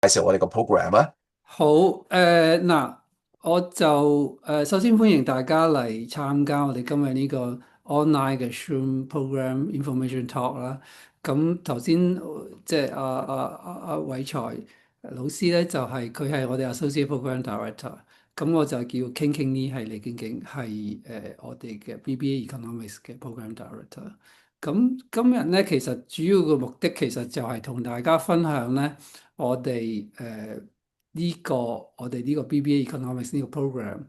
介紹我哋個 program 啊。好，嗱，我就首先歡迎大家嚟參加我哋今日呢個 online 嘅 Zoom program information talk 啦。咁頭先即係阿偉才老師咧，就係佢係我哋 associate program director。咁我就叫傾傾呢，係李敬敬，係我哋嘅 BBA Economics 嘅 program director。咁今日咧，其實主要嘅目的其實就係同大家分享咧。我哋呢個 BBA Economics 呢個 program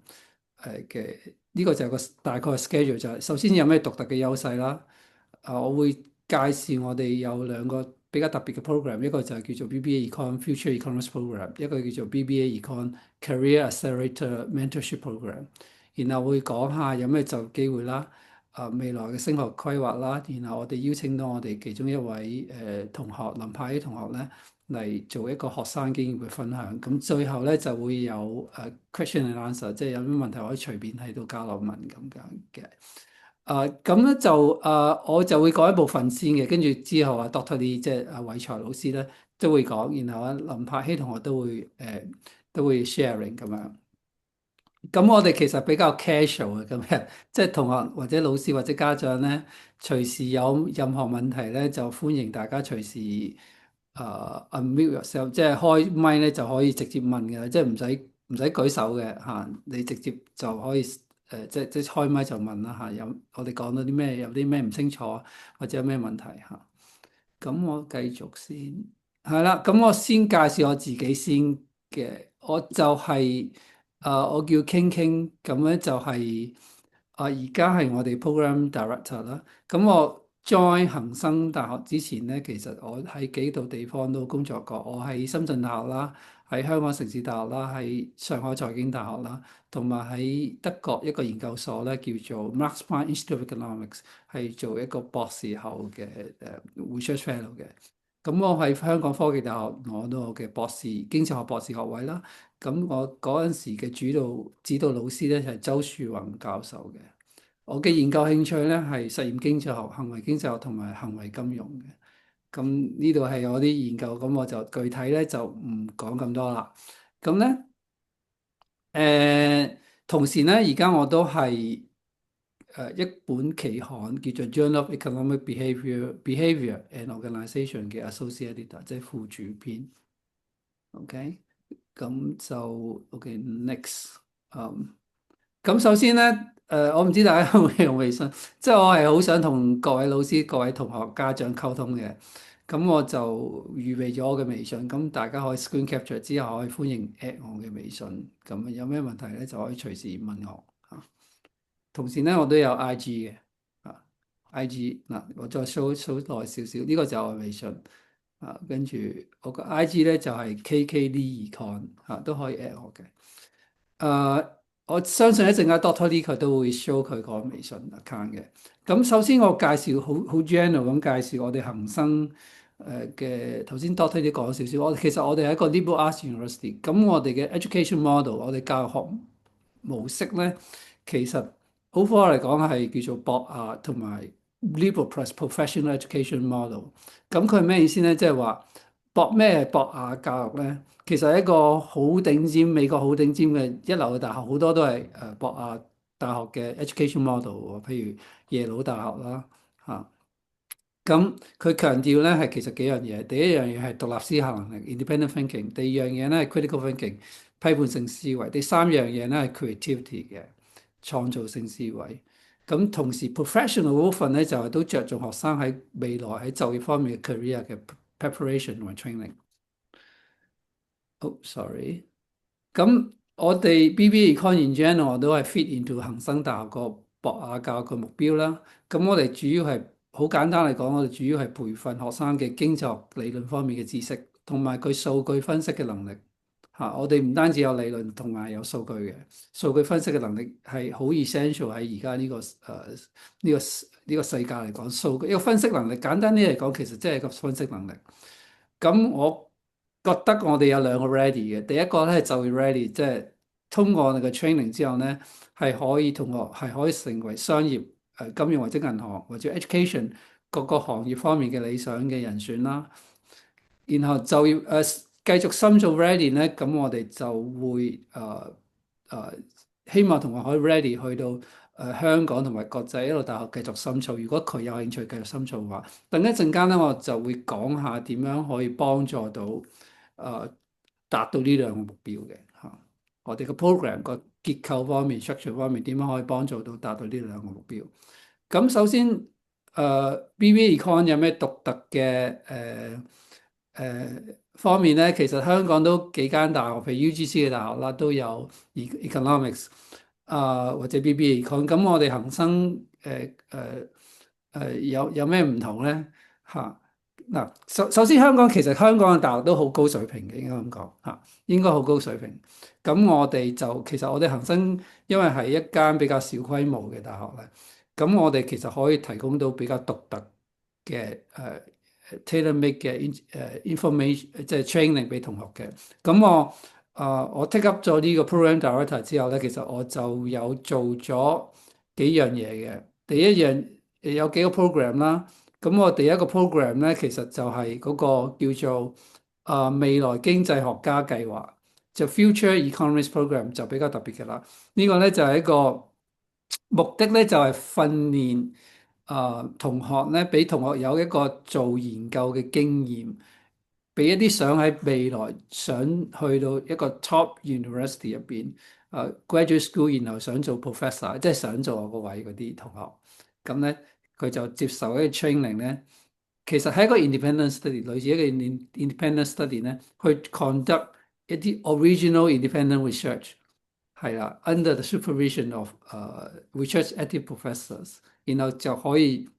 嘅呢個就係個大概嘅 schedule，就係首先有咩獨特嘅優勢啦。我會介紹我哋有兩個比較特別嘅 program，一個就係叫做 BBA Econ Future Economist Program，一個叫做 BBA Econ Career Accelerator Mentorship Program。然後會講下有咩就業機會啦，未來嘅升學規劃啦。然後我哋邀請到我哋其中一位同學林柏希同學咧，嚟做一個學生經驗嘅分享，咁最後咧就會有question and answer，即係有咩問題可以隨便喺度交流問咁樣嘅。咁咧就我就會講一部分先嘅，跟住之後Doctor Lee 即係偉才老師咧都會講，然後林柏希同學都會 sharing 咁樣。咁我哋其實比較 casual 嘅今日，即係同學或者老師或者家長咧，隨時有任何問題咧，就歡迎大家隨時unmute yourself，即係開麥咧就可以直接問嘅，即係唔使舉手嘅嚇，你直接就可以即係開麥就問啦嚇。有我哋講到啲咩，有啲咩唔清楚或者有咩問題嚇。咁我繼續先，係啦。咁我先介紹我自己先嘅，我就係、我叫傾傾，咁咧就係而家係我哋 program director 啦。咁我 join 恒生大學之前咧，其實我喺幾度地方都工作過。我喺深圳大學啦，喺香港城市大學啦，喺上海財經大學啦，同埋喺德國一個研究所咧，叫做 Max Planck Institute of Economics，係做一個博士後嘅research fellow 嘅。咁我喺香港科技大學攞到我嘅博士經濟學博士學位啦。咁我嗰陣時嘅指導老師咧就係周樹宏教授嘅。我嘅研究興趣咧係實驗經濟學、行為經濟學同埋行為金融嘅。咁呢度係我啲研究，咁我就具體咧就唔講咁多啦。咁咧同時咧而家我都係一本期刊叫做《Journal of Economic Behavior and Organization》嘅 Associate Editor，即係副主編。OK，咁就 OK，next。咁首先咧，我唔知大家有冇用微信，即係我係好想同各位老師、各位同學、家長溝通嘅。咁我就預備咗我嘅微信，咁大家可以 screen capture 之後可以歡迎 at 我嘅微信。咁有咩問題咧就可以隨時問我。同時咧，我都有 IG 嘅IG 嗱，我再 show 耐少少，呢個就係我微信跟住我個 IG 咧就係 KKLeeEcon 都可以 at 我嘅。我相信一陣間 Doctor Lee 佢都會 show 佢個微信 account 嘅。咁首先我介紹好 general 咁介紹我哋恒生嘅頭先 Doctor Lee 講少少，其實我哋係一個 liberal arts university，咁我哋嘅 education model，我哋教學模式咧，其實 overall 嚟講係叫做博雅同埋 liberal plus professional education model。咁佢係咩意思咧？即係話博咩係博雅教育咧？其實一個好頂尖美國好頂尖嘅一流嘅大學，好多都係博雅大學嘅 education model 喎，譬如耶魯大學啦嚇。咁佢強調咧係其實幾樣嘢，第一樣嘢係獨立思考能力 （independent thinking），第二樣嘢咧係 critical thinking，批判性思維，第三樣嘢咧係 creativity 嘅創造性思維。咁同時 professional 嗰部分咧就係都着重學生喺未來喺就業方面嘅 career 嘅 preparation 同埋 training。sorry。咁我哋 BBA Econ in general 都係 fit into 恒生大學個博雅教育嘅目標啦。咁我哋主要係好簡單嚟講，我哋主要係培訓學生嘅經濟學理論方面嘅知識，同埋佢數據分析嘅能力。我哋唔單止有理論，同埋有數據嘅數據分析嘅能力係好 essential 喺而家呢個世界嚟講。數據一個分析能力，簡單啲嚟講，其實即係個分析能力。咁我覺得我哋有兩個 ready 嘅，第一個咧係就業 ready，即係通過我哋嘅 training 之後咧，係可以同學係可以成為商業、金融或者銀行或者 education 各個行業方面嘅理想嘅人選啦。然後就業繼續深造 ready 咧，咁我哋就會希望同學可以 ready 去到香港同埋國際一路大學繼續深造。如果佢有興趣繼續深造嘅話，等一陣間咧，我就會講下點樣可以幫助到達到呢兩個目標嘅嚇。我哋個 program 個結構方面、structure 方面點樣可以幫助到達到呢兩個目標？咁首先，BBA Econ 有咩獨特嘅方面咧？其實香港都幾間大學，譬如 UGC 嘅大學啦，都有 economics 或者 BBA Econ。咁我哋恒生有咩唔同咧？嚇嗱，首先香港嘅大學都好高水平嘅，應該咁講嚇，應該好高水平。咁我哋恒生因為係一間比較小規模嘅大學咧。咁我哋其實可以提供到比較獨特嘅tailor-made 嘅information，即係 training 俾同學嘅。咁我 take up 咗呢個 program director 之後咧，其實我就有做咗幾樣嘢嘅。第一樣有幾個 program 啦。咁我第一個 program 咧，其實就係嗰個叫做未來經濟學家計劃，就 Future Economist Program 就比較特別嘅啦。呢個咧就係一個目的咧就係訓練同學咧，俾同學有一個做研究嘅經驗，俾一啲想喺未來想去到一個 top university 入邊graduate school，然後想做 professor，即係想做我個位嗰啲同學，咁咧佢就接受一個 training 咧，其實係一個 independent study，類似一個 independent study 咧，去 conduct 一啲 original independent research。係啦，under the supervision of research ethics professors，然後就可以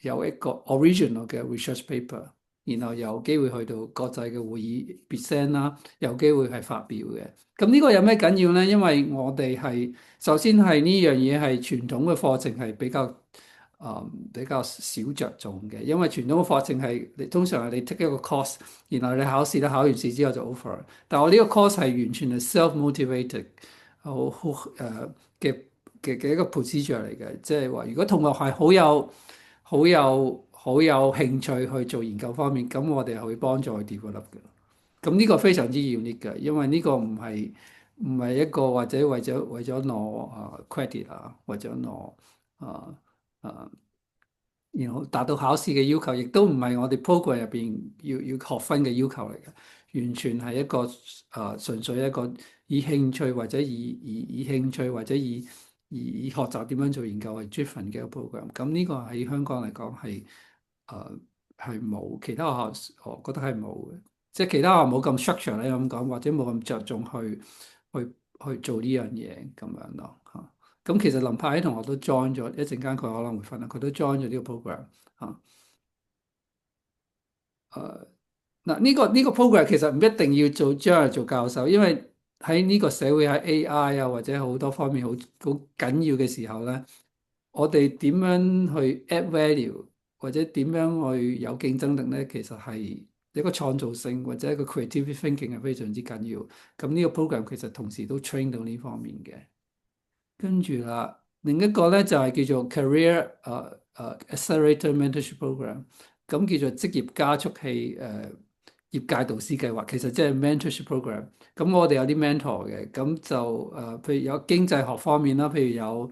有一個 original 嘅 research paper，然後有機會去到國際嘅會議 present 啦，有機會係發表嘅。咁呢個有咩緊要咧？因為我哋係首先係呢樣嘢係傳統嘅課程係比較少着重嘅，因為傳統嘅課程係你通常係你 take 一個 course，然後你考試咧，考完試之後就 over。但我呢個 course 係完全係 self-motivated，好嘅嘅一個 procedure 嚟嘅，即係話如果同學係好有興趣去做研究方面，咁我哋係會幫助佢 develop 嘅。咁呢個非常之 unique 嘅，因為呢個唔係一個或者為咗攞credit 啊，為咗攞啊啊，然後達到考試嘅要求，亦都唔係我哋 program 入邊要學分嘅要求嚟嘅，完全係一個純粹一個以興趣或者以興趣或者以學習點樣做研究為 driven 嘅一個 program。咁呢個喺香港嚟講係冇，其他學校我覺得係冇嘅，即係其他學校冇咁 structure 咧咁講，或者冇咁着重去做呢樣嘢咁樣咯嚇。咁其實林柏喺同學都 join 咗，一陣間佢可能會分享，佢都 join 咗呢個 program 嚇。嗱，呢個 program 其實唔一定要將來做教授，因為喺呢個社會喺 AI 或者好多方面好緊要嘅時候咧，我哋點樣去 add value 或者點樣去有競爭力咧，其實係一個創造性或者一個 creative thinking 係非常之緊要。咁呢個 program 其實同時都 train 到呢方面嘅。跟住啦，另一個咧就係叫做 Career Accelerator Mentorship Program，咁叫做職業加速器業界導師計劃，其實即係 mentorship program。咁我哋有啲 mentor 嘅，咁就譬如有經濟學方面啦，譬如有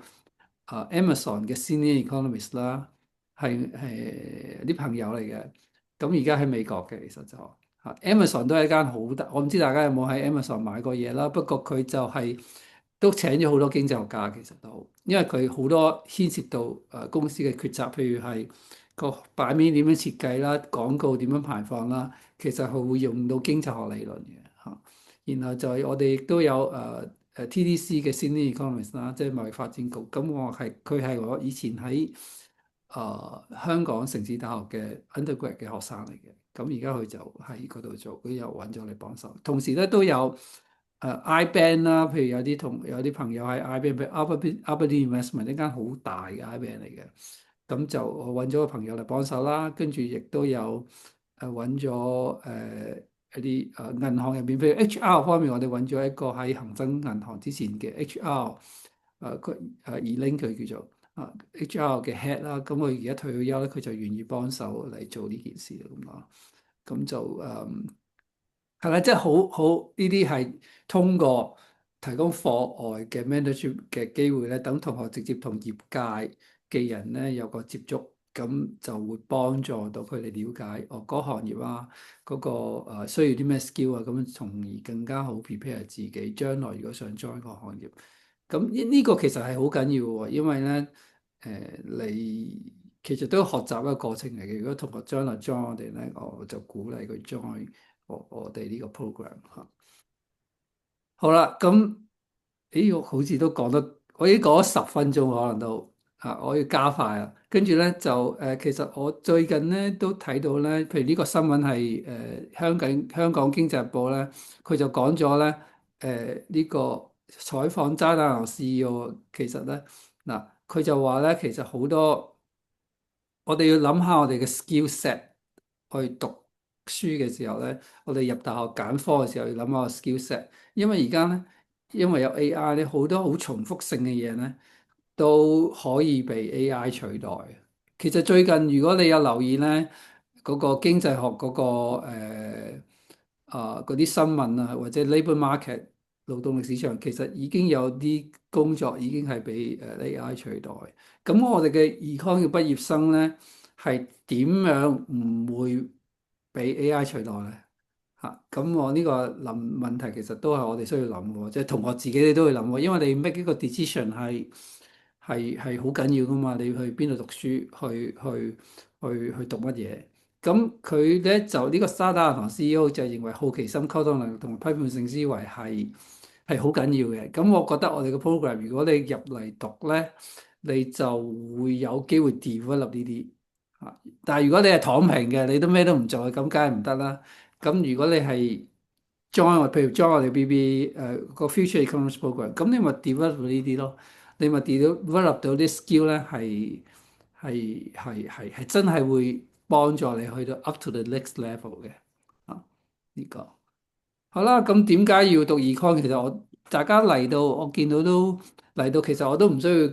Amazon 嘅 Senior Economist 啦，係啲朋友嚟嘅。咁而家喺美國嘅，其實就Amazon 都係一間好大，我唔知大家有冇喺 Amazon 買過嘢啦。不過佢就係都請咗好多經濟學家，其實都因為佢好多牽涉到公司嘅決策，譬如係個版面點樣設計啦，廣告點樣排放啦，其實係會用到經濟學理論嘅嚇。然後就係我哋亦都有TDC 嘅 Senior Economist 啦，即係貿易發展局。咁佢係我以前喺香港城市大學嘅 undergrad 嘅學生嚟嘅。咁而家佢就喺嗰度做，佢又揾咗你幫手。同時咧都有IBank 啦，譬如有啲朋友喺 IBank，譬如 Aberdeen Investment 呢間好大嘅 IBank 嚟嘅。咁就我揾咗個朋友嚟幫手啦，跟住亦都有揾咗一啲銀行入邊，譬如 HR 方面，我哋揾咗一個喺恒生銀行之前嘅 HR，佢Elaine 佢叫做HR 嘅 head 啦。咁佢而家退咗休咧，佢就願意幫手嚟做呢件事咁咯。咁就係啦，即係好好呢啲係通過提供課外嘅 mentorship 嘅機會咧，等同學直接同業界嘅人咧有個接觸，咁就會幫助到佢哋了解哦嗰行業啊，嗰個需要啲咩 skill 啊，咁從而更加好 prepare 自己將來如果想 join 個行業。咁呢個其實係好緊要嘅喎，因為咧你其實都要學習一個過程嚟嘅。如果同學將來 join 我哋咧，我就鼓勵佢 join 我哋呢個 program 嚇。好啦，咁咦，我好似都講得，我已經講咗10分鐘，可能都我要加快啊。跟住咧就其實我最近咧都睇到咧，譬如呢個新聞係香港經濟日報咧，佢就講咗咧呢個採訪渣打銀行 CEO，其實咧嗱，佢就話咧，其實好多我哋要諗下我哋嘅 skill set 去讀書嘅時候咧，我哋入大學揀科嘅時候要諗下個 skill set，因為而家咧，因為有 AI 咧，好多好重複性嘅嘢咧都可以被 AI 取代。其實最近如果你有留意咧，嗰個經濟學嗰個嗰啲新聞啊，或者 labour market 勞動力市場，其實已經有啲工作已經係被AI 取代。咁我哋嘅 econ 嘅畢業生咧，係點樣唔會俾 AI 取代咧？嚇，咁我呢個問題其實都係我哋需要諗嘅，即係同學自己你都會諗喎，因為你 make 一個 decision 係好緊要噶嘛，你去邊度讀書，去讀乜嘢？咁佢咧就呢個沙打銀行 CEO 就認為好奇心、溝通能力同埋批判性思維係好緊要嘅。咁我覺得我哋嘅 program 如果你入嚟讀咧，你就會有機會 develop 呢啲嚇。但係如果你係躺平嘅，你都咩都唔做，咁梗係唔得啦。咁如果你係 join 我，譬如 join 我哋 BB 個 Future Economics Program，咁你咪 develop 呢啲咯，你咪 develop 到啲 skill 咧係真係會幫助你去到 up to the next level 嘅啊呢個。好啦，咁點解要讀 econ？其實大家嚟到，我見到都嚟到，其實我都唔需要，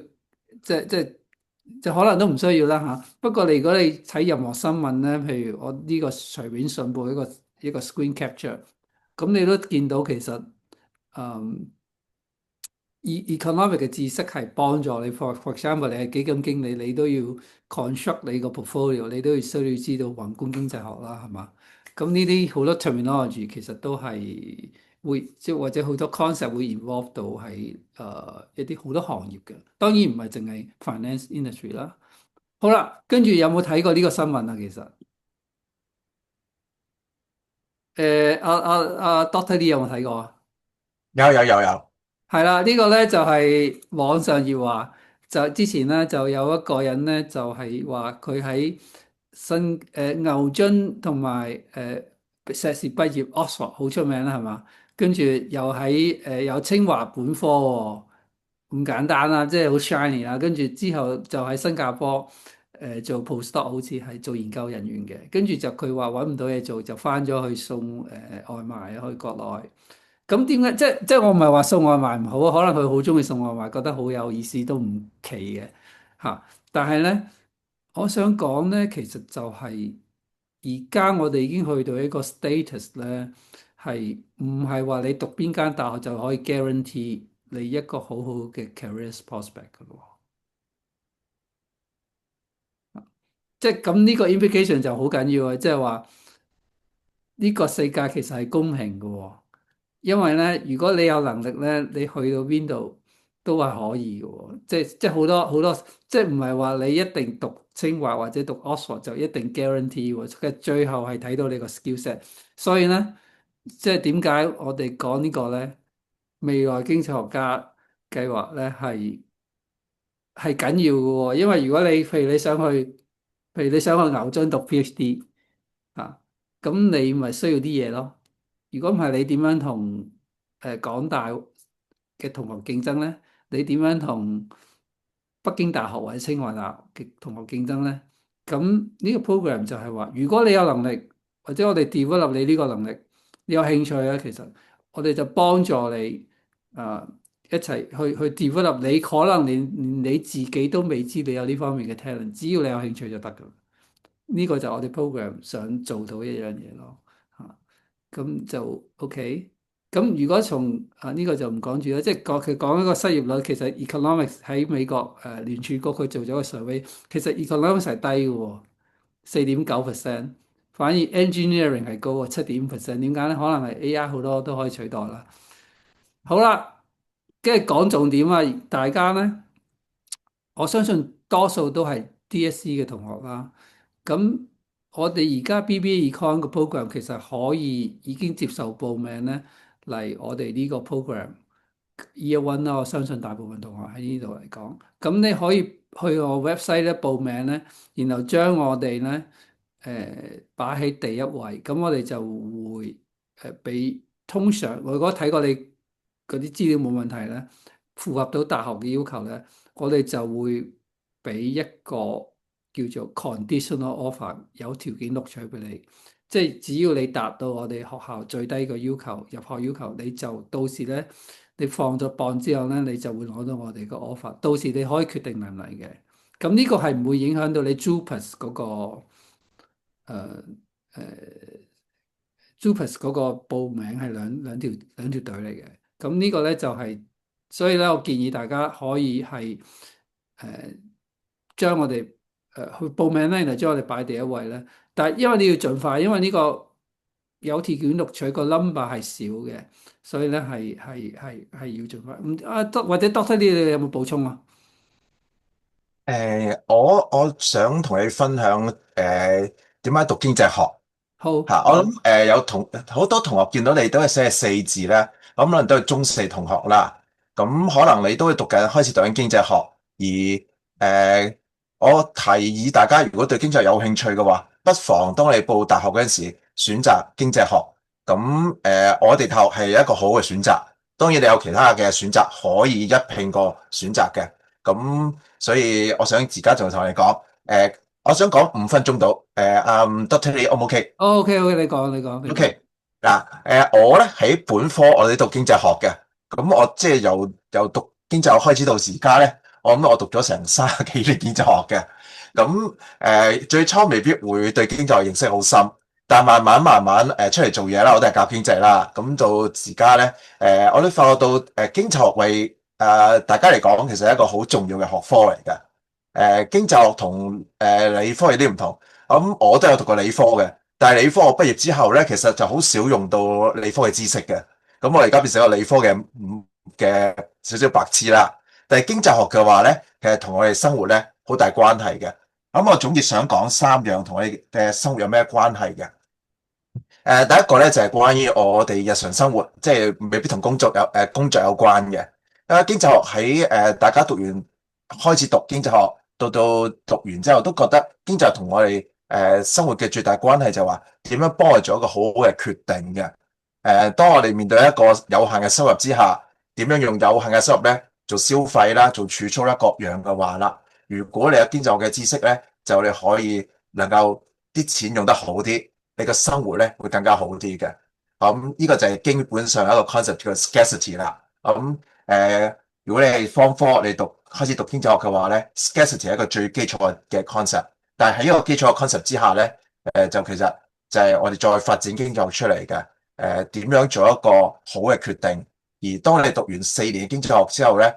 即可能都唔需要啦嚇。不過如果你睇任何新聞咧，譬如我呢個隨便順報一個 screen capture，咁你都見到其實嗯。economic 嘅知識係幫助你，for example，你係基金經理，你都要 construct 你個 portfolio，你都要需要知道宏觀經濟學啦，係嘛？咁呢啲好多 terminology 其實都係會即係或者好多 concept 會 involve 到喺一啲好多行業嘅，當然唔係淨係 finance industry 啦。好啦，跟住有冇睇過呢個新聞啊？其實Doctor Lee 有冇睇過啊？有，係啦，呢個咧就係網上熱話，就之前咧就有一個人咧就係話佢喺牛津同埋碩士畢業，Oxford 好出名啦，係嘛？跟住又喺有清華本科喎，唔簡單啦，即係好 shiny 啦。跟住之後就喺新加坡做 postdoc，好似係做研究人員嘅。跟住就佢話揾唔到嘢做，就翻咗去送外賣去國內。咁點解即係我唔係話送外賣唔好啊？可能佢好中意送外賣，覺得好有意思都唔奇嘅嚇。但係咧，我想講咧，其實就係而家我哋已經去到一個 status 咧，係唔係話你讀邊間大學就可以 guarantee 你一個好好嘅 career prospect 嘅咯？即係咁呢個 implication 就好緊要啊！即係話呢個世界其實係公平嘅喎。因為咧，如果你有能力咧，你去到邊度都係可以嘅喎。即係好多好多，即係唔係話你一定讀清華或者讀 Oxford 就一定 guarantee 喎。嘅最後係睇到你個 skill set。所以咧，即係點解我哋講呢個咧？未來經濟學家計劃咧係緊要嘅喎。因為如果你譬如你想去牛津讀 PhD 啊，咁你咪需要啲嘢咯。如果唔係，你點樣同港大嘅同學競爭咧？你點樣同北京大學或者清華大學嘅同學競爭咧？咁呢個 program 就係話，如果你有能力，或者我哋 develop 你呢個能力，你有興趣咧，其實我哋就幫助你一齊去 develop 你，可能連你自己都未知你有呢方面嘅 talent，只要你有興趣就得㗎。呢個就我哋 program 想做到一樣嘢咯。嚇。咁就 OK。咁如果從呢個就唔講住啦，即係佢講一個失業率，其實 economics 喺美國聯儲局佢做咗個 survey，其實 economics 係低嘅喎，4.9%，反而 engineering 係高喎，7.5%。點解咧？可能係 AI 好多都可以取代啦。好啦，跟住講重點啊！大家咧，我相信多數都係 DSE 嘅同學啦。咁我哋而家 BBA Econ 個 program 其實可以已經接受報名咧嚟我哋呢個 program Year One 啦。我相信大部分同學喺呢度嚟講，咁你可以去我 website 咧報名咧，然後將我哋咧擺喺第一位，咁我哋就會俾通常我如果睇過你嗰啲資料冇問題咧，符合到大學嘅要求咧，我哋就會俾一個叫做 conditional offer，有條件錄取俾你，即係只要你達到我哋學校最低個要求，入學要求，你就到時咧，你放咗榜之後咧，你就會攞到我哋個 offer，到時你可以決定嚟唔嚟嘅。咁呢個係唔會影響到你 JUPAS 嗰個誒誒 JUPAS 嗰個報名係兩條隊嚟嘅。咁呢個咧就係，所以咧我建議大家可以係將我哋去報名咧，然後將我哋擺第一位咧。但係因為你要盡快，因為呢個有條件錄取個 number 係少嘅，所以咧係要盡快。或者 Doctor 呢，你有冇補充啊？我想同你分享點解讀經濟學好，嚇。我諗有好多同學見到你都係寫四字咧，咁可能都係中四同學啦。咁可能你都會開始讀緊經濟學，而我提議大家如果對經濟學有興趣嘅話，不妨當你報大學嗰陣時選擇經濟學。咁我哋大學係一個好嘅選擇。當然你有其他嘅選擇可以一併過選擇嘅。咁所以我想而家就同你講，我想講5分鐘到，Doctor 你 O 唔 OK？OK OK，你講。OK 嗱，我咧喺本科我哋讀經濟學嘅，咁我即係由讀經濟學開始到而家咧，我諗我讀咗成30幾年經濟學嘅，咁最初未必會對經濟學認識好深，但慢慢出嚟做嘢啦，我都係教經濟啦，咁到而家咧，我都發覺到經濟學為大家嚟講其實係一個好重要嘅學科嚟嘅，經濟學同理科有啲唔同，咁我都有讀過理科嘅。但係理科我畢業之後咧，其實就好少用到理科嘅知識嘅。咁我而家變成一個理科嘅少少白痴啦。但係經濟學嘅話咧，其實同我哋生活咧好大關係嘅。咁我總結想講3樣同我哋嘅生活有咩關係嘅。第一個咧就係關於我哋日常生活，即係未必同工作有關嘅。經濟學喺大家開始讀經濟學，到讀完之後都覺得經濟學同我哋生活嘅最大關係就係話點樣幫我哋做一個好好嘅決定嘅。當我哋面對一個有限嘅收入之下，點樣用有限嘅收入咧做消費啦、做儲蓄啦各樣嘅話啦，如果你有經濟學嘅知識咧，就你可以能夠啲錢用得好啲，你嘅生活咧會更加好啲嘅。咁呢個就係基本上一個 concept 叫 scarcity 啦。咁如果你係 Form 4，你開始讀經濟學嘅話咧，scarcity 係一個最基礎嘅 concept。但係喺呢個基礎嘅 concept 之下咧，就其實就係我哋再發展經濟學出嚟嘅。點樣做一個好嘅決定？而當你讀完4年經濟學之後咧，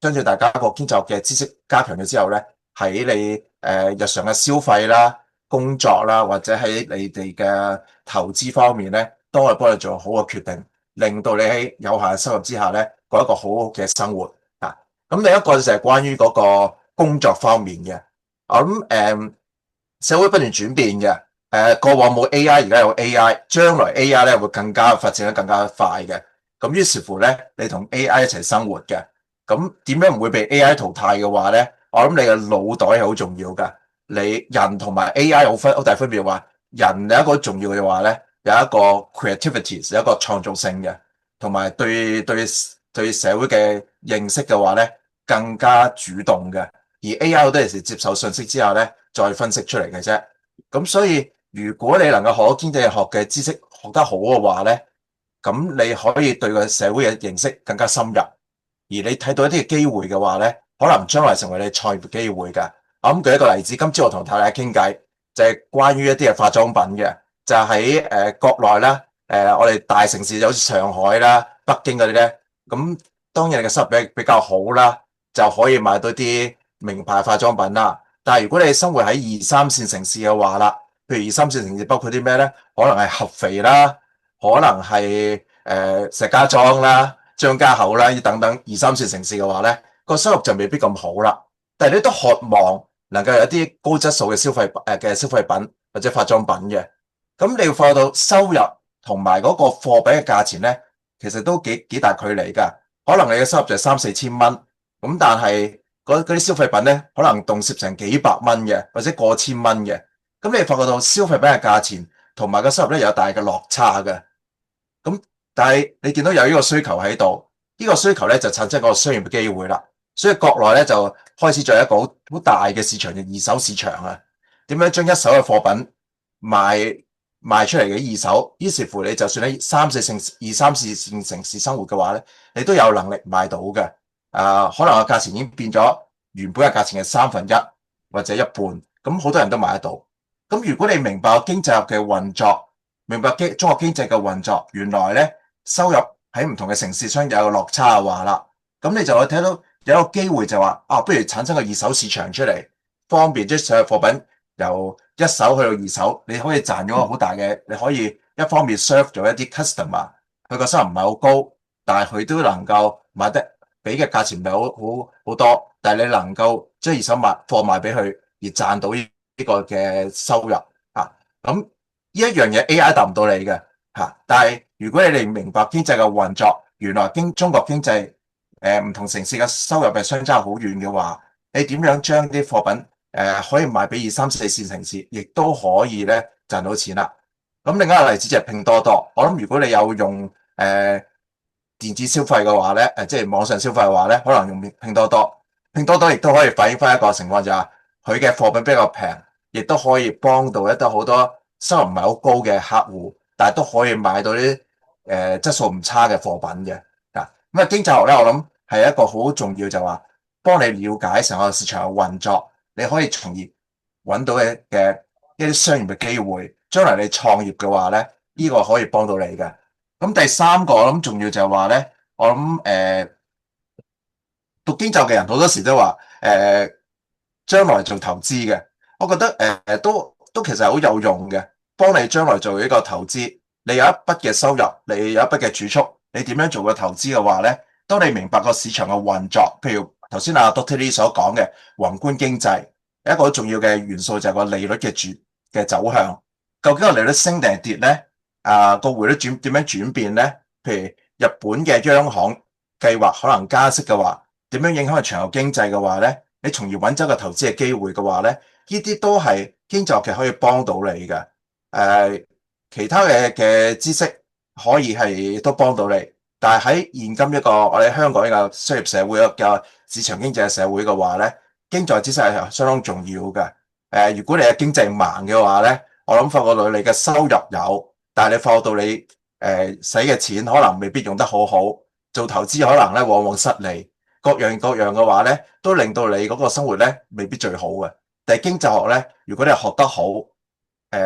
相信大家個經濟學嘅知識加強咗之後咧，喺你日常嘅消費啦、工作啦，或者喺你哋嘅投資方面咧，都可以幫你做好嘅決定，令到你喺有限嘅收入之下咧，過一個好好嘅生活啊！咁另一個就係關於嗰個工作方面嘅。我諗社會不斷轉變嘅，過往冇 AI，而家有 AI，將來 AI 咧會更加發展得更加快嘅。咁於是乎咧，你同 AI 一齊生活嘅，咁點樣唔會被 AI 淘汰嘅話咧？我諗你嘅腦袋係好重要噶。你人同埋 AI 好大分別，話人有一個重要嘅話咧，有一個 creativity， 有一個創造性嘅，同埋對社會嘅認識嘅話咧，更加主動嘅。而 AI 好多時接受信息之後咧，再分析出嚟嘅啫。咁所以如果你能夠學經濟學嘅知識學得好嘅話咧，咁你可以對個社會嘅認識更加深入。而你睇到一啲嘅機會嘅話咧，可能將來成為你創業機會㗎。我舉一個例子，今朝我同太太傾偈，就係關於一啲嘅化妝品嘅，就喺國內啦。我哋大城市就好似上海啦、北京嗰啲咧，咁當然你嘅收入比較好啦，就可以買到啲名牌化妝品啦。但係如果你生活喺二三線城市嘅話啦，譬如二三線城市包括啲咩咧？可能係合肥啦，可能係石家莊啦、張家口啦等等二三線城市嘅話咧，個收入就未必咁好啦。但係你都渴望能夠有啲高質素嘅消費品或者化妝品嘅，咁你要放到收入同埋嗰個貨幣嘅價錢咧，其實都幾大距離㗎。可能你嘅收入就係三四千蚊，咁但係嗰啲消費品咧，可能動輒成幾百蚊嘅，或者過千蚊嘅。咁你發覺到消費品嘅價錢同埋個收入咧有大嘅落差嘅。咁但係你見到有呢個需求喺度，呢個需求咧就產生個商業嘅機會啦。所以國內咧就開始咗一個好大嘅市場嘅二手市場啊。點樣將一手嘅貨品賣出嚟嘅二手，於是乎你就算喺二三四線城市生活嘅話咧，你都有能力買到嘅。可能個價錢已經變咗原本嘅價錢嘅三分一或者一半，咁好多人都買得到。咁如果你明白經濟學嘅運作，明白中國經濟嘅運作，原來咧收入喺唔同嘅城市商有個落差嘅話啦，咁你就會睇到有一個機會就話不如產生個二手市場出嚟，方便即係所有貨品由一手去到二手，你可以賺咗個好大嘅，你可以一方面 serve 咗一啲 customer，佢個收入唔係好高，但係佢都能夠買得俾嘅價錢唔係好多，但係你能夠將二手貨賣俾佢而賺到呢個嘅收入啊，咁呢一樣嘢 AI 達唔到你嘅嚇，但係如果你哋明白經濟嘅運作，原來中國經濟唔同城市嘅收入係相差好遠嘅話，你點樣將啲貨品可以賣俾二三四線城市，亦都可以咧賺到錢啦。咁另一個例子就係拼多多，我諗如果你有用電子消費嘅話咧，即係網上消費嘅話咧，可能用拼多多，拼多多亦都可以反映翻一個情況就係佢嘅貨品比較平，亦都可以幫到好多收入唔係好高嘅客戶，但係都可以買到啲質素唔差嘅貨品嘅。咁經濟學咧，我諗係一個好重要，就話幫你了解成個市場嘅運作，你可以從而揾到嘅一啲商業嘅機會。將來你創業嘅話咧，呢個可以幫到你嘅。咁第三個我諗重要就係話咧，我諗讀經濟嘅人好多時都話將來做投資嘅，我覺得都其實好有用嘅，幫你將來做一個投資。你有一筆嘅收入，你有一筆嘅儲蓄，你點樣做個投資嘅話咧？當你明白個市場嘅運作，譬如頭先阿 Doctor Lee 所講嘅宏觀經濟，一個好重要嘅元素就係個利率嘅走向。究竟個利率升定係跌咧？個匯率點樣轉變咧？譬如日本嘅央行計劃可能加息嘅話，點樣影響個全球經濟嘅話咧？你從而揾走個投資嘅機會嘅話咧，呢啲都係經濟學嘅可以幫到你嘅。其他嘅知識可以係都幫到你，但係喺現今一個我哋香港一個商業社會一個市場經濟嘅社會嘅話咧，經濟知識係相當重要嘅。如果你係經濟盲嘅話咧，我諗發覺到你嘅收入有，但係你發覺到你使嘅錢可能未必用得好好，做投資可能咧往往失利，各樣各樣嘅話咧，都令到你嗰個生活咧未必最好嘅。但係經濟學咧，如果你係學得好，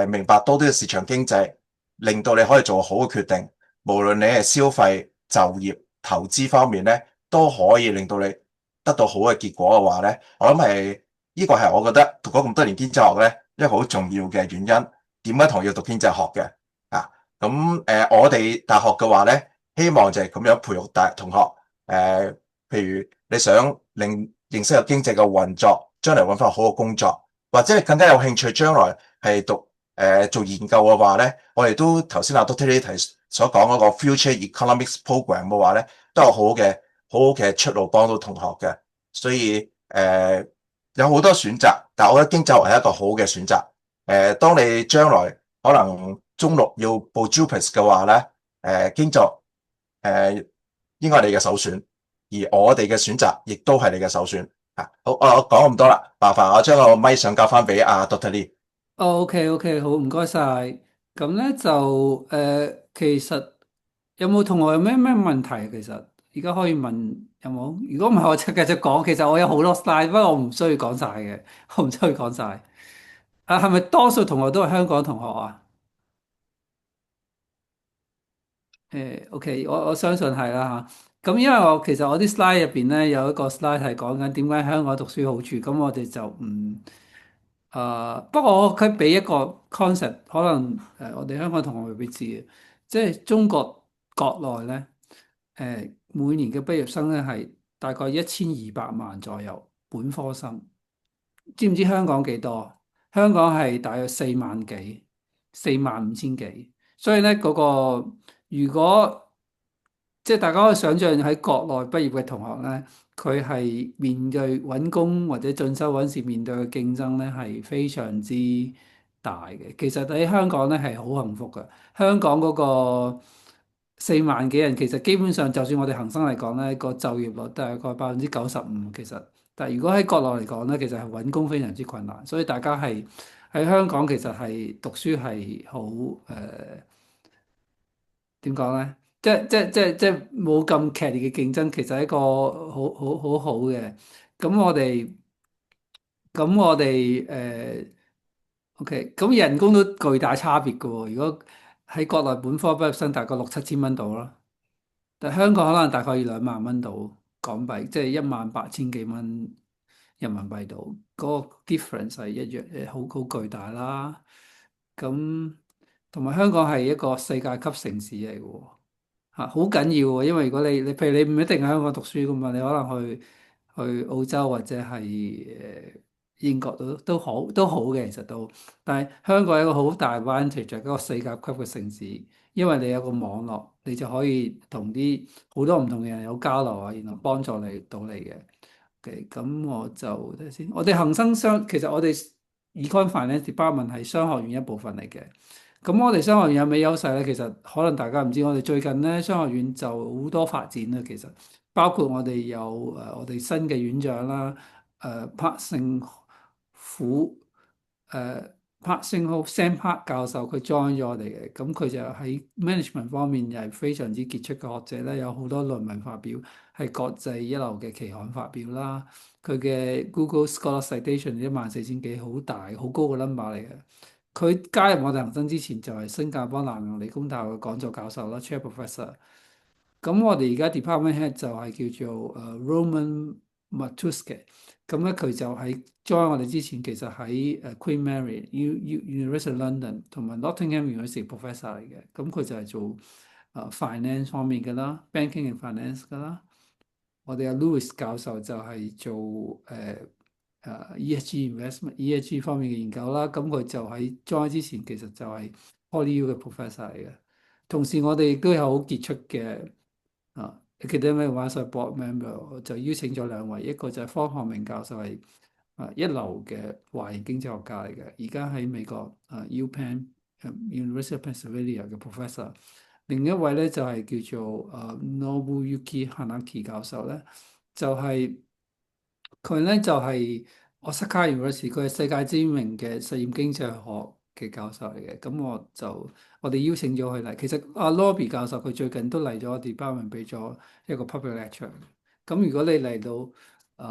明白多啲嘅市場經濟，令到你可以做好嘅決定，無論你係消費、就業、投資方面咧，都可以令到你得到好嘅結果嘅話咧，我諗係呢個係我覺得讀咗咁多年經濟學咧一個好重要嘅原因。點解同學要讀經濟學嘅啊？咁我哋大學嘅話咧，希望就係咁樣培育大同學譬如你想認識個經濟嘅運作，將來揾翻好嘅工作，或者你更加有興趣將來係讀做研究嘅話咧，我哋都頭先阿 Doctor Lee 所講嗰個 Future Economics Program 嘅話咧，都有好好嘅出路幫到同學嘅。所以有好多選擇，但係我覺得經濟學係一個好嘅選擇。當你將來可能中六要報 JUPAS 嘅話咧，經濟應該係你嘅首選，而我哋嘅選擇亦都係你嘅首選。好，我講咁多啦，麻煩我將個咪上交翻俾阿 Doctor Lee。OK OK，好，唔該晒。咁咧就其實有冇同學有咩問題？其實而家可以問有冇？如果唔係，我就繼續講。其實我有好多 slide，不過我唔需要講晒嘅，我唔需要講晒。係咪多數同學都係香港同學啊？ OK，我相信係啦嚇。咁因為其實我啲 slide 入邊咧有一個 slide 係講緊點解香港讀書好處，咁我哋就唔不過我佢俾一個 concept，可能我哋香港同學未必知嘅，即係中國國內咧每年嘅畢業生咧係大概1200萬左右本科生，知唔知香港幾多？香港係大約4萬幾，45000幾，所以咧嗰個如果即係大家可以想象喺國內畢業嘅同學咧，佢係面對揾工或者進修嗰陣時面對嘅競爭咧係非常之大嘅。其實喺香港咧係好幸福嘅。香港嗰個4萬幾人，其實基本上就算我哋恒生嚟講咧，個就業率大概95%。其實，但係如果喺國內嚟講咧，其實係揾工非常之困難，所以大家係喺香港其實係讀書係好點講咧？即係冇咁劇烈嘅競爭，其實係一個好嘅。咁我哋咁我哋OK，咁人工都巨大差別嘅喎。如果喺國內本科畢業生大概6、7千蚊到啦，但香港可能大概要2萬蚊到港幣，即係18000幾蚊人民幣到。嗰個 difference 係一樣好巨大啦。咁同埋香港係一個世界級城市嚟嘅喎。嚇，好緊要喎，因為如果你譬如你唔一定喺香港讀書噶嘛，你可能去澳洲或者係英國都好嘅，其實都，但係香港有一個好大 advantage 就係嗰個世界級嘅城市，因為你有個網絡，你就可以同啲好多唔同嘅人有交流啊，然後幫助你嘅。OK，咁我就睇下先，我哋恒生其實我哋 Econ Finance Department 係商學院一部分嚟嘅。咁我哋商學院有咩優勢咧？其實可能大家唔知，我哋最近咧商學院就好多發展啦。其實包括我哋有我哋新嘅院長啦，柏勝虎柏勝浩 Sam Park 教授佢 join 咗我哋嘅，咁佢就喺 management 方面又係非常之傑出嘅學者咧，有好多論文發表，係國際一流嘅期刊發表啦。佢嘅 Google Scholar Citation 14000幾，好大好高嘅 number 嚟嘅。佢加入我哋恒生之前就係新加坡南洋理工大學嘅講座教授啦，Chair Professor。咁我哋而家 Department Head 就係叫做Roman Matuske。咁咧佢就喺 join 我哋之前，其實喺Queen Mary University London 同埋 Nottingham University Professor 嚟嘅。咁佢就係做finance 方面嘅啦，banking and finance 嘅啦。我哋阿 Louis 教授就係做ESG investment、ESG 方面嘅研究啦。咁佢就喺 join 之前，其實就係 PolyU 嘅 professor 嚟嘅。同時我哋亦都有好傑出嘅academic advisory board member，就邀請咗兩位，一個就係方學明教授係一流嘅華人經濟學家嚟嘅，而家喺美國UPenn University of Pennsylvania 嘅 professor。另一位咧就係叫做Nobuyuki Hanaki 教授咧，就係佢咧就係 Osaka University，佢係世界知名嘅實驗經濟學嘅教授嚟嘅。咁我哋邀請咗佢嚟。其實阿 Lobby 教授佢最近都嚟咗我哋 department 俾咗一個 public lecture。咁如果你嚟到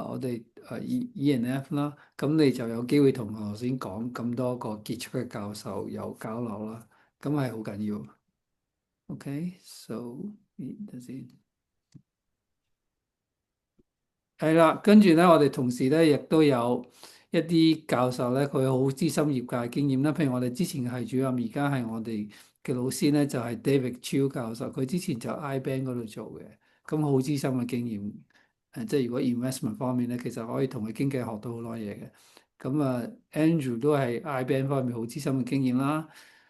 我哋E&F 啦，咁你就有機會同我頭先講咁多個傑出嘅教授有交流啦，咁係好緊要。OK，so 等先。係啦，跟住咧，我哋同時咧亦都有一啲教授咧，佢好資深業界經驗啦。譬如我哋之前嘅系主任，而家係我哋嘅老師咧，就係 David Chiu 教授。佢之前就 iBank 嗰度做嘅，咁好資深嘅經驗。即係如果 investment 方面咧，其實可以同佢經濟學到好多嘢嘅。咁啊，Andrew 都係 iBank 方面好資深嘅經驗啦。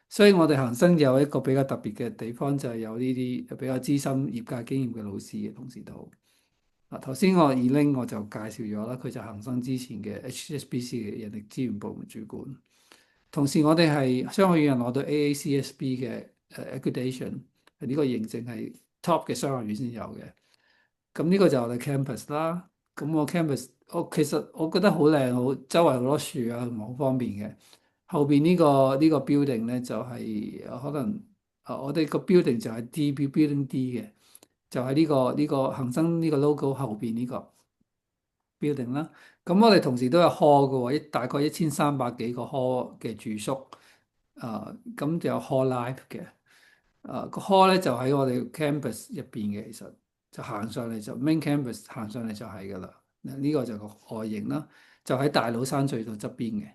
所以我哋恒生有一個比較特別嘅地方，就係有呢啲比較資深業界經驗嘅老師嘅同時都。嗱，頭先我 Elaine 我就介紹咗啦，佢就恒生之前嘅 HSBC 嘅人力資源部門主管。同時我哋係商學院攞到 AACSB 嘅accreditation，呢個認證係 top 嘅商學院先有嘅。咁呢個就係我哋 campus 啦。咁我 campus 其實我覺得好靚，好周圍好多樹啊，同埋好方便嘅。後邊呢個 building 咧就係可能我哋個 building 就係 D building D 嘅。就係呢個恒生呢個 logo 後邊呢個 building 啦。咁我哋同時都有 hall 嘅喎，大概1300幾個 hall 嘅住宿。咁就有 hall life 嘅。個 hall 咧就喺我哋 campus 入邊嘅，其實就行上嚟就 main campus 行上嚟就係噶啦。呢個就個外形啦，就喺大老山隧道側邊嘅。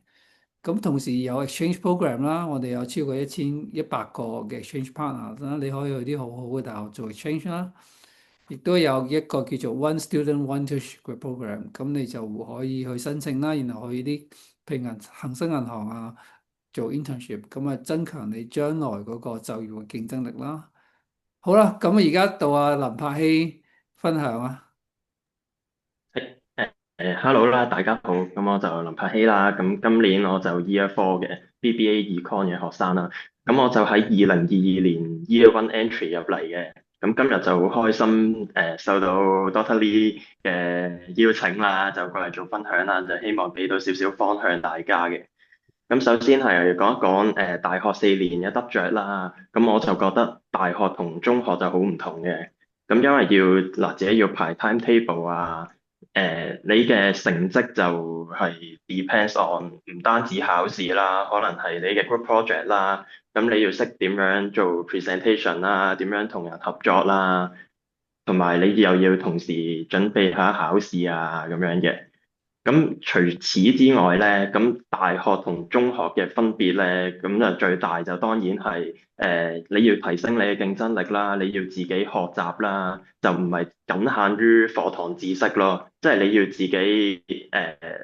咁同時有 exchange program 啦，我哋有超過1100個嘅 exchange partner 啦，你可以去啲好好嘅大學做 exchange 啦。亦都有一個叫做 One Student One Tuition 嘅 program，咁你就可以去申請啦，然後去啲譬如恒生銀行啊做 internship，咁啊增強你將來嗰個就業嘅競爭力啦。好啦，咁而家到阿林柏希分享啊。Hello 啦，大家好，咁我就林柏希啦，咁今年我就 Year Four 嘅 BBA Econ 嘅學生啦，咁我就喺2022年 Year One Entry 入嚟嘅，咁今日就好開心受到 Doctor Lee 嘅邀請啦，就過嚟做分享啦，就希望俾到少少方向大家嘅。咁首先係講一講大學4年嘅得着啦，咁我就覺得大學同中學就好唔同嘅，咁因為要嗱自己要排 timetable 啊。你嘅成績就係 depends on 唔單止考試啦，可能係你嘅 group project 啦，咁你要識點樣做 presentation 啦，點樣同人合作啦，同埋你又要同時準備下考試啊咁樣嘅。咁除此之外咧，咁大學同中學嘅分別咧，咁就最大就當然係你要提升你嘅競爭力啦，你要自己學習啦，就唔係僅限於課堂知識咯，即係你要自己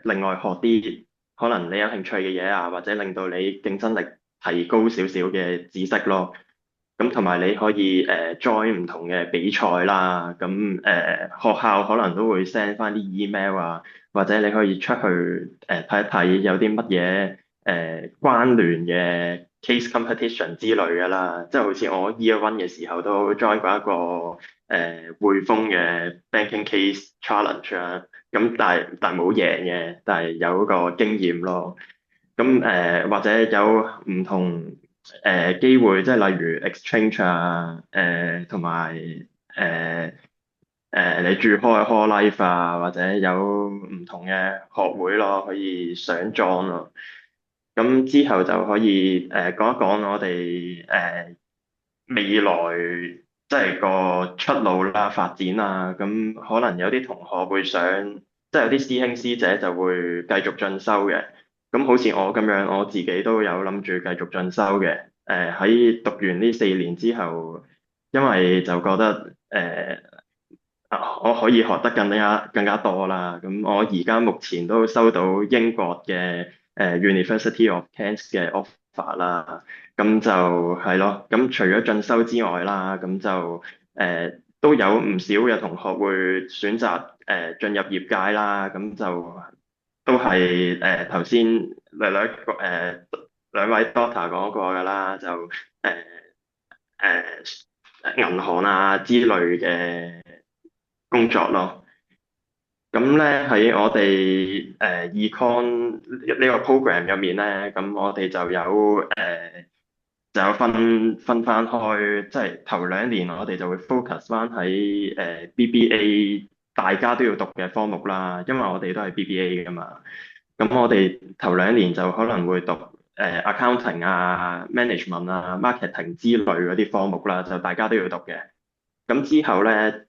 另外學啲可能你有興趣嘅嘢啊，或者令到你競爭力提高少少嘅知識咯。咁同埋你可以join 唔同嘅比賽啦，咁學校可能都會 send 翻啲 email 啊。或者你可以出去睇一睇有啲乜嘢關聯嘅 case competition 之類嘅啦，即係好似我 Year One 嘅時候都 join 過一個匯豐嘅 banking case challenge 啊，咁但係冇贏嘅，但係有嗰個經驗咯。咁或者有唔同機會，即係例如 exchange 啊，同埋你住開 hall life 啊，或者有唔同嘅學會咯，可以上莊咯。咁之後就可以講一講我哋未來即係個出路啦、發展啊。咁可能有啲同學會想，即係有啲師兄師姐就會繼續進修嘅。咁好似我咁樣，我自己都有諗住繼續進修嘅。喺讀完呢4年之後，因為就覺得我可以學得更加多啦。咁我而家目前都收到英國嘅University of Kent 嘅 offer 啦。咁就係咯。咁除咗進修之外啦，咁就都有唔少嘅同學會選擇進入業界啦。咁就都係頭先兩位 Doctor 講過㗎啦，就銀行啊之類嘅工作咯。咁咧喺我哋Econ 呢個 program 入面咧，咁我哋就有分翻開，即係頭2年我哋就會 focus 翻喺BBA 大家都要讀嘅科目啦，因為我哋都係 BBA 噶嘛。咁我哋頭2年就可能會讀accounting 啊、management 啊、marketing 之類嗰啲科目啦，就大家都要讀嘅。咁之後咧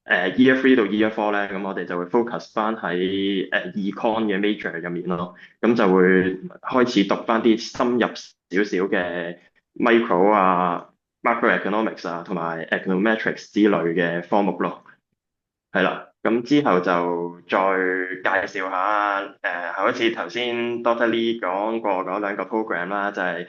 ，Year Three 到 Year Four 咧，咁我哋就會 focus 翻喺Econ 嘅 major 入面咯，咁就會開始讀翻啲深入少少嘅 micro 啊、macroeconomics 啊同埋 econometrics 之類嘅科目咯。係啦，咁之後就再介紹下好似頭先 Doctor Lee 講過嗰2個 program 啦，就係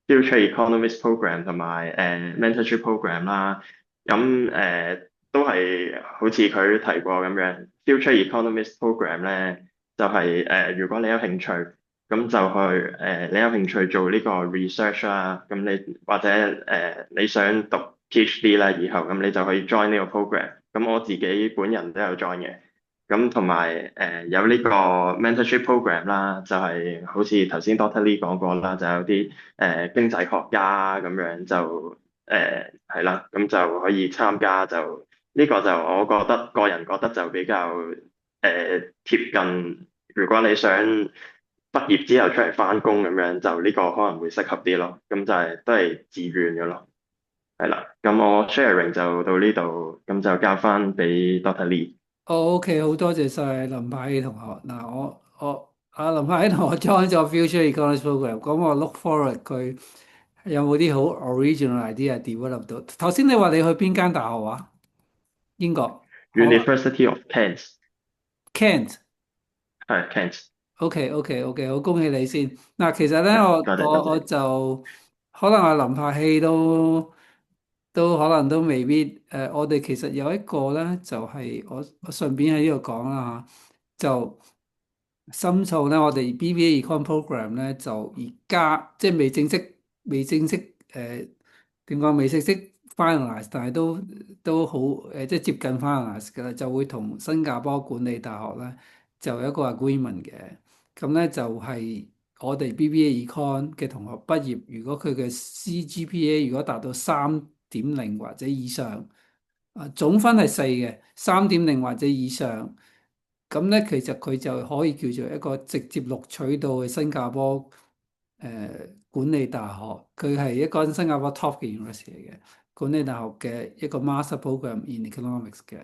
Future Economist Program 同埋Mentorship Program 啦。咁都係好似佢提過咁樣，Future Economist Program 咧就係如果你有興趣，咁就去你有興趣做呢個 research 啦，咁你或者你想讀 PhD 啦，以後咁你就可以 join 呢個 program。咁我自己本人都有 join 嘅，咁同埋有呢個 mentorship program 啦，就係好似頭先 Doctor Lee 講過啦，就有啲經濟學家咁樣就係啦，咁就可以參加，就呢個就我覺得個人覺得就比較貼近，如果你想畢業之後出嚟返工咁樣，就呢個可能會適合啲咯，咁就係都係自願嘅咯。係啦，咁我 sharing 就到呢度，咁就交翻俾 Dr. Lee。OK，好多謝晒林柏希同學。嗱，林柏希同學 join 咗 Future Economics Program，咁我 look forward 佢有冇啲好 original idea develop 到。頭先你話你去邊間大學啊？英國，可能 University of Kent，Kent。係 Kent，OK，好恭喜你先。嗱，其實咧，係我我我多謝多謝。就可能阿林柏希都可能都未必。我哋其實有一個咧，就係我順便喺呢度講啦嚇，就深造咧，我哋 BBA Econ Program 咧，就而家即係未正式點講未正式 finalize，但係都好即係接近 finalize 嘅啦，就會同新加坡管理大學咧就有一個 agreement 嘅。咁咧就係我哋 BBA Econ 嘅同學畢業，如果佢嘅 CGPA 如果達到3.0或者以上，總分係4嘅，3.0或者以上。咁咧，其實佢就可以叫做一個直接錄取到去新加坡管理大學，佢係一間新加坡 top 嘅 university 嚟嘅管理大學嘅一個 master program in economics 嘅。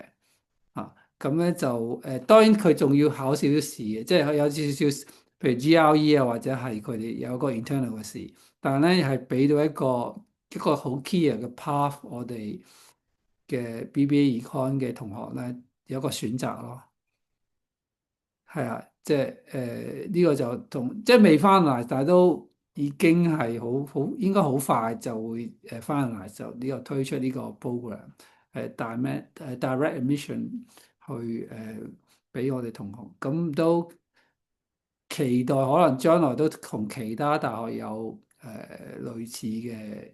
咁咧就當然佢仲要考少少試嘅，即係有少少譬如 GRE 啊，或者係佢哋有一個 internal 嘅試，但係咧係俾到一個好 clear 嘅 path，我哋嘅 BBA Econ 嘅同學咧有一個選擇咯。係啊，即係呢個就同即係未翻嚟，但係都已經係應該好快就會翻嚟，就呢個推出呢個 program，direct admission 去俾我哋同學，咁都期待可能將來都同其他大學有類似嘅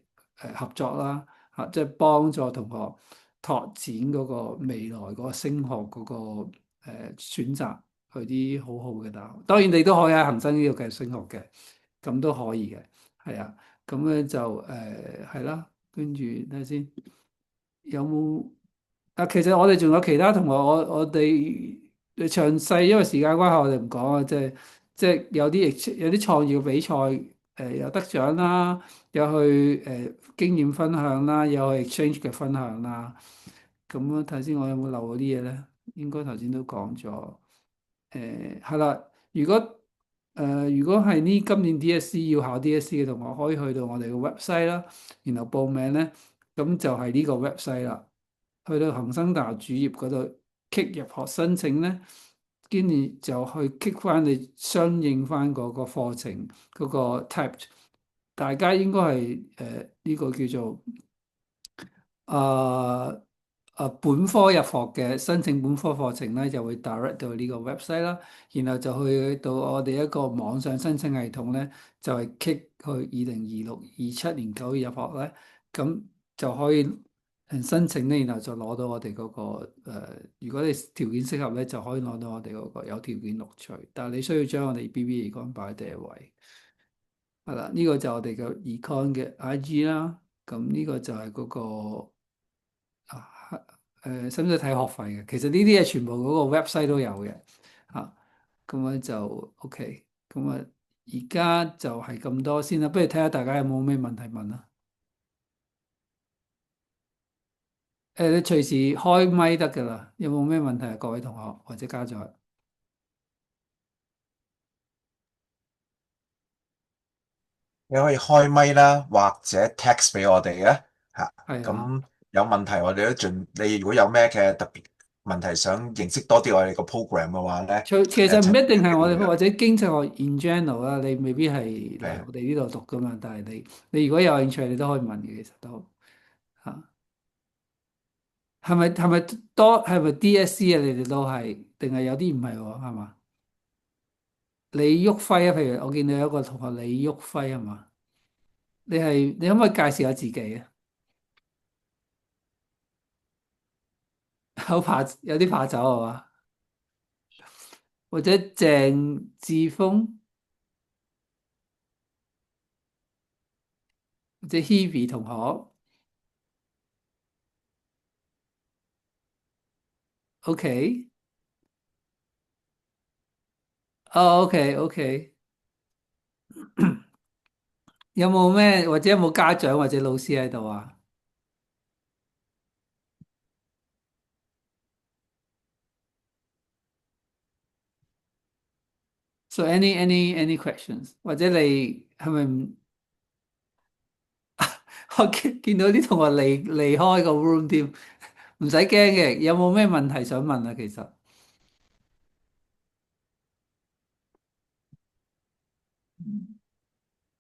合作啦，即係幫助同學拓展嗰個未來嗰個升學嗰個選擇。去啲好好嘅大學，當然你都可以喺恒生呢度繼續升學嘅，咁都可以嘅，係啊，咁咧就係啦，跟住睇下先，有冇啊？其實我哋仲有其他同學，我哋詳細，因為時間關係，我哋唔講啊，即係有啲創業比賽，有得獎啦，有去經驗分享啦，有去 exchange 嘅分享啦，咁啊睇下先，我有冇漏嗰啲嘢咧？應該頭先都講咗。係啦，如果係呢今年 DSE 要考 DSE 嘅同學，可以去到我哋嘅 website 啦，然後報名咧，咁就係呢個 website 啦。去到恒生大學主頁嗰度 click 入學申請咧，跟住就去 click 翻你相應翻嗰個課程嗰個 tab。大家應該係呢個叫做啊本科入學嘅申請本科課程咧，就會 direct 到呢個 website 啦，然後就去到我哋一個網上申請系統咧，就係 click 去2026-27年9月入學咧，咁就可以申請咧，然後就攞到我哋嗰個如果你條件適合咧，就可以攞到我哋嗰個有條件錄取，但係你需要將我哋 BBA Econ 擺喺第一位。係啦，呢個就我哋嘅 Econ 嘅 IG 啦，咁呢個就係嗰個。啊，使唔使睇學費嘅？其實呢啲嘢全部嗰個 website 都有嘅，咁樣就 OK，咁啊，而家就係咁多先啦，不如睇下大家有冇咩問題問啦。你隨時開咪得㗎啦，有冇咩問題啊？各位同學或者家長？你可以開咪啦，或者 text 俾我哋嘅嚇。係啊，咁有問題我哋都盡。你如果有咩嘅特別問題，想認識多啲我哋個 program 嘅話咧，其實唔請一定係我哋機會嘅。或者經濟學 in general 啦，你未必係嚟係啊，我哋呢度讀㗎嘛，但係你如果有興趣，你都可以問嘅，其實都嚇。係咪 DSE 啊？你哋都係定係有啲唔係喎？係嘛？李旭輝啊，譬如我見到有一個同學李旭輝係嘛？你可唔可以介紹下自己啊？好怕有啲怕醜係嘛？或者鄭志峰或者 Hebe 同學，OK，哦，OK，有冇咩或者有冇家長或者老師喺度啊？ So any questions？或者你係咪唔？我見到啲同學離開個 room 添，唔使驚嘅。有冇咩問題想問啊？其實